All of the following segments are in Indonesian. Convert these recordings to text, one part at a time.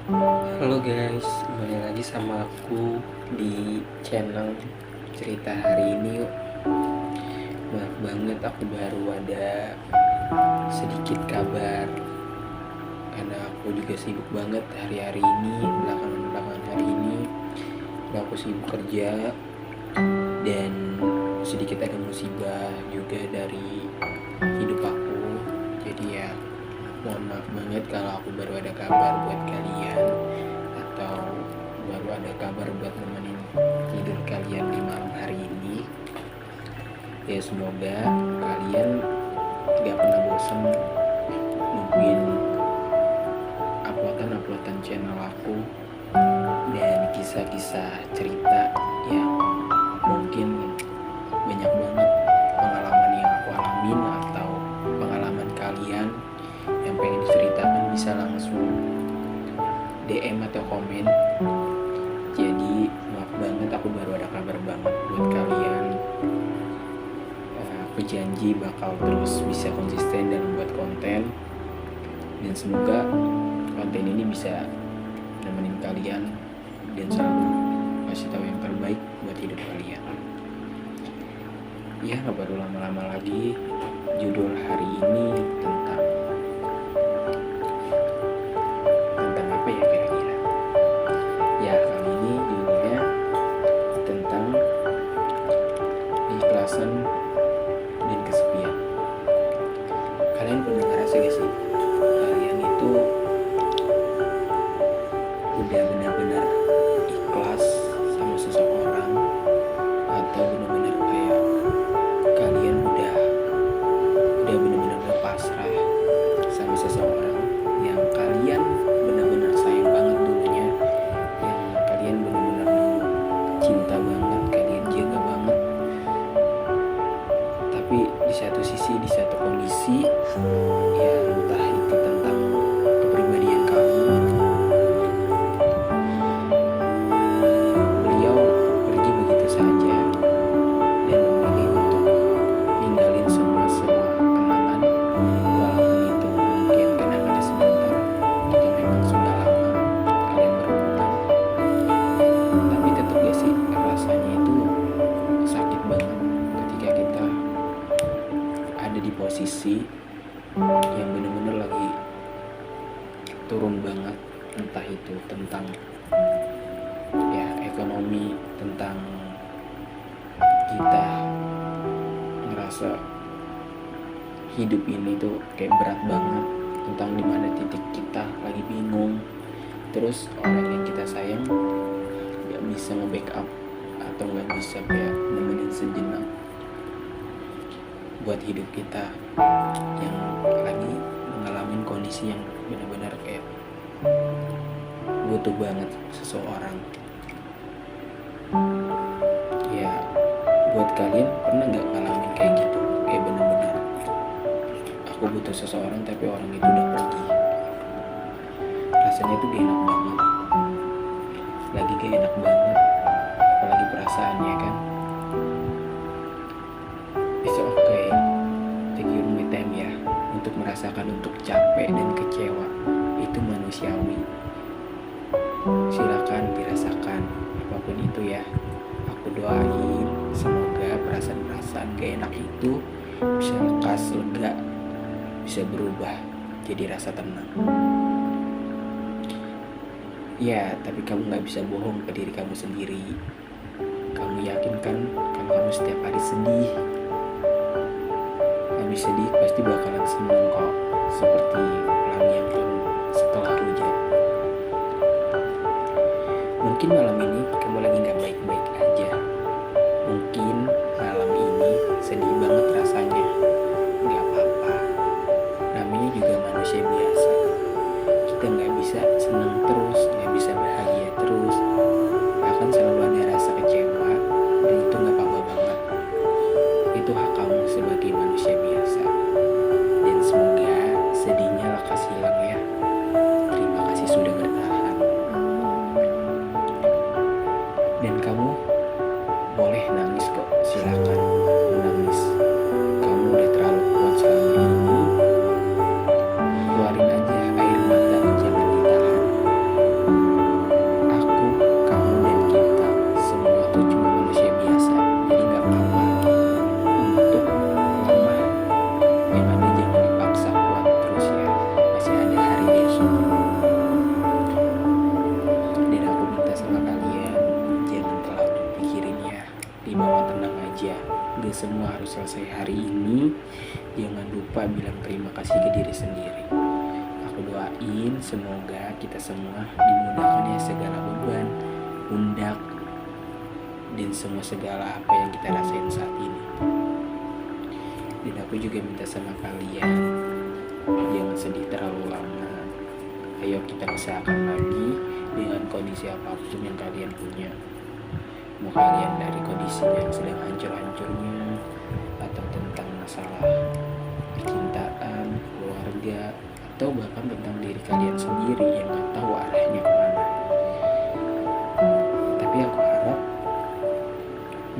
Halo guys, kembali lagi sama aku di channel cerita hari ini yuk. Maaf banget aku baru ada sedikit kabar karena aku juga sibuk banget hari-hari ini, belakangan hari ini. Aku sibuk kerja dan sedikit ada musibah juga dari hidup aku. Jadi ya mohon maaf banget kalau aku baru ada kabar buat kalian atau baru ada kabar buat nemenin tidur kalian di malam hari ini. Ya semoga kalian gak pernah bosan nungguin uploadan channel aku dan kisah-kisah cerita yang mungkin banyak banget pengalaman yang aku alamin atau pengalaman kalian yang pengen diceritakan bisa langsung DM atau komen. Jadi maaf banget aku baru ada kabar banget buat kalian. Aku janji bakal terus bisa konsisten dan buat konten, dan semoga konten ini bisa nemenin kalian dan selalu kasih tahu yang terbaik buat hidup kalian. Ya gak baru lama-lama lagi, judul hari ini tentang apa ya kira-kira. Ya kali ini judulnya tentang keikhlasan dan kesepian. Kalian pernah ngerasa gak sih kalian itu udah benar-benar ikhlas sama seseorang, atau benar-benar kayak kalian udah benar-benar pasrah sama seseorang yang kalian benar-benar sayang banget dulunya, yang kalian benar-benar dulu cinta banget, kalian jaga banget, tapi di satu sisi, di satu kondisi, ya entah itu tentang kepribadian kamu, beliau pergi begitu saja dan memilih untuk ninggalin semua kenangan, walaupun itu mungkin kenangannya sebentar atau memang sudah lama kalian berhubungan, tapi tetap gak sih rasanya itu sakit banget ketika kita ada di posisi yang bener-bener lagi turun banget, entah itu tentang ya ekonomi, tentang kita ngerasa hidup ini tuh kayak berat banget, tentang dimana titik kita lagi bingung, terus orang yang kita sayang gak bisa nge-backup atau gak bisa kayak nemenin sejenak buat hidup kita yang lagi mengalami kondisi yang benar-benar kayak butuh banget seseorang. Ya buat kalian pernah gak ngalamin kayak gitu, kayak benar-benar aku butuh seseorang tapi orang itu udah pergi. Rasanya tuh gak enak banget, lagi gak enak banget, apalagi perasaannya kan. It's okay, take your me time ya, untuk merasakan, untuk capek dan kecewa, itu manusiawi. Silakan dirasakan apapun itu ya. Aku doain semoga perasaan-perasaan gak enak itu bisa lekas, lega, bisa berubah jadi rasa tenang. Ya, tapi kamu gak bisa bohong ke diri kamu sendiri. Kamu yakin kan kalau kamu setiap hari sedih? Habis sedih pasti bakalan seneng kok, seperti pelangi yang turun setelah hujan. Mungkin malam ini kamu lagi gak baik-baik aja. Mungkin malam ini sedih banget rasanya. Gak apa-apa, namanya juga manusia biasa. Kita gak bisa seneng terus, gak bisa bahagia terus. Akan selalu ada rasa kecewa, dan itu gak apa-apa banget. Itu hak kamu sebagai manusia biasa. Dan semoga sedihnya lekas hilang ya. Terima kasih sudah bertahan. Dan kamu boleh nangis kok, silakan menangis. Kamu udah terlalu kuat selama ini. Keluarin aja air mata, jangan ditahan. semoga kita semua dimudahkan ya segala beban, pundak, dan semua segala apa yang kita rasain saat ini. Dan aku juga minta sama kalian, jangan sedih terlalu lama. Ayo kita usahakan lagi dengan kondisi apapun yang kalian punya. Mau kalian dari kondisi yang sedang hancur-hancurnya, atau tentang masalah percintaan, keluarga, atau bahkan tentang diri kalian sendiri yang gak tahu arahnya kemana. Tapi aku harap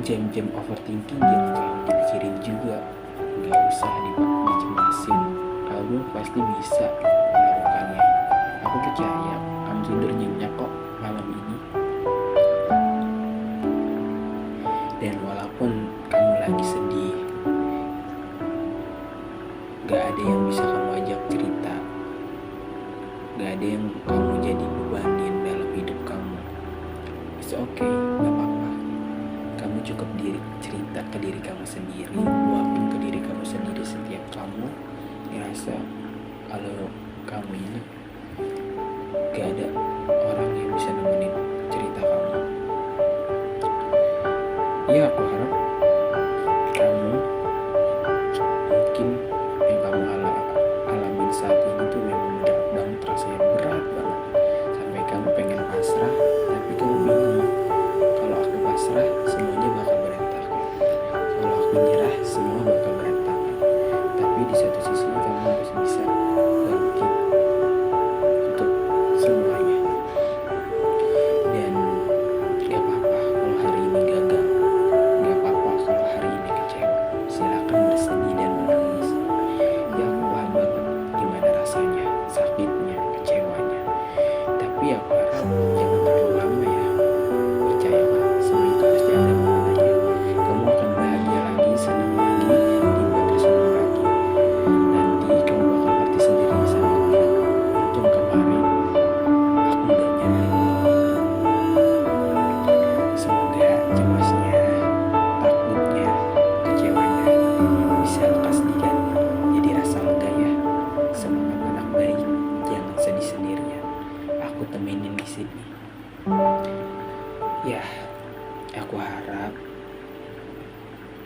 jam-jam overthinking jangan terlalu dipikirin juga. Gak usah dicemasin, kamu pasti bisa melakukannya. Aku percaya kamu tidur nyenyak kok malam ini. Dan walaupun kamu lagi sedih, gak ada yang bisa kamu ajak cerita, gak ada yang kamu jadi bebanin dalam hidup kamu. It's okay, gak apa-apa. Kamu cukup cerita ke diri kamu sendiri, luapin ke diri kamu sendiri setiap kamu ngerasa kalau kamu ini gak ada orang yang bisa nemenin cerita kamu. Ya, aku harap kamu mungkin yang kamu alamin saat ini tuh memang berat banget, rasanya berat banget sampai kamu pengen pasrah, tapi kamu bingung. Kalau aku pasrah semuanya bakal berantakan, kalau aku nyerah semua bakal berantakan. Tapi di satu sisi kamu harus bisa bangkit untuk semuanya. Dan gak apa-apa kalau hari ini gagal, gak apa-apa kalau hari ini kecewa. Silakan bersedih dan menangis. Ya, aku paham banget gimana rasanya, sakitnya, kecewanya. Tapi aku harap jangan terlalu lama ya. Percayalah, semua itu pasti ada maknanya. Kamu akan bahagia lagi, senang lagi, tiba tersenyum lagi. Nanti kamu bakal ngerti sendiri sama aku bilang, untung kemarin aku gak nyerah. Semoga cemasnya, takutnya, kecewanya bisa lekas diganti jadi rasa lega ya. Semangat anak baik, jangan sedih sendirian. Aku temenin di sini. Ya, aku harap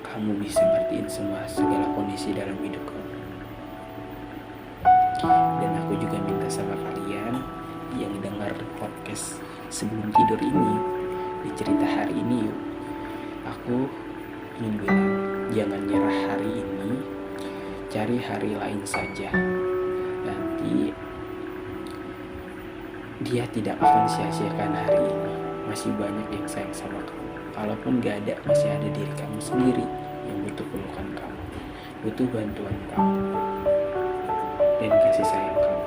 kamu bisa ngertiin segala kondisi dalam hidup kamu. Dan aku juga minta sama kalian yang dengar podcast sebelum tidur ini, di cerita hari ini yuk. Aku ingin bilang, jangan nyerah hari ini, cari hari lain saja. Nanti dia tidak akan sia-siakan hari ini. Masih banyak yang sayang sama kamu. Kalaupun gak ada, masih ada diri kamu sendiri yang butuh pelukan kamu, butuh bantuan kamu, dan kasih sayang kamu.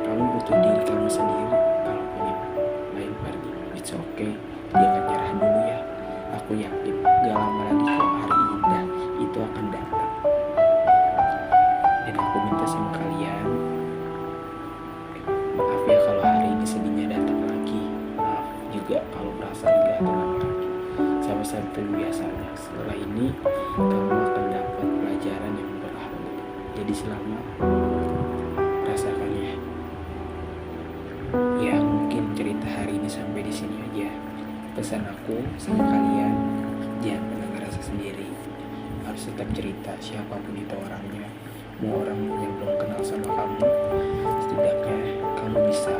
Kamu butuh diri kamu sendiri. Kalau punya lain pergi, it's okay. Jangan nyerah dulu ya. Aku yakin gak lama lagi kok hari indah itu akan datang. Dan aku minta sama kalian, maaf ya kalau hari ini sedihnya datang lagi. Maaf juga kalau perasaan gak tenang lagi. Sama-sama biasanya. Setelah ini kamu akan dapat pelajaran yang berharga. Jadi selamat, rasakannya. Ya, mungkin cerita hari ini sampai di sini aja. Pesan aku sama kalian, jangan pernah ngerasa sendiri. Harus tetap cerita siapapun itu orangnya. Mau orang yang belum kenal sama kamu, setidaknya kamu bisa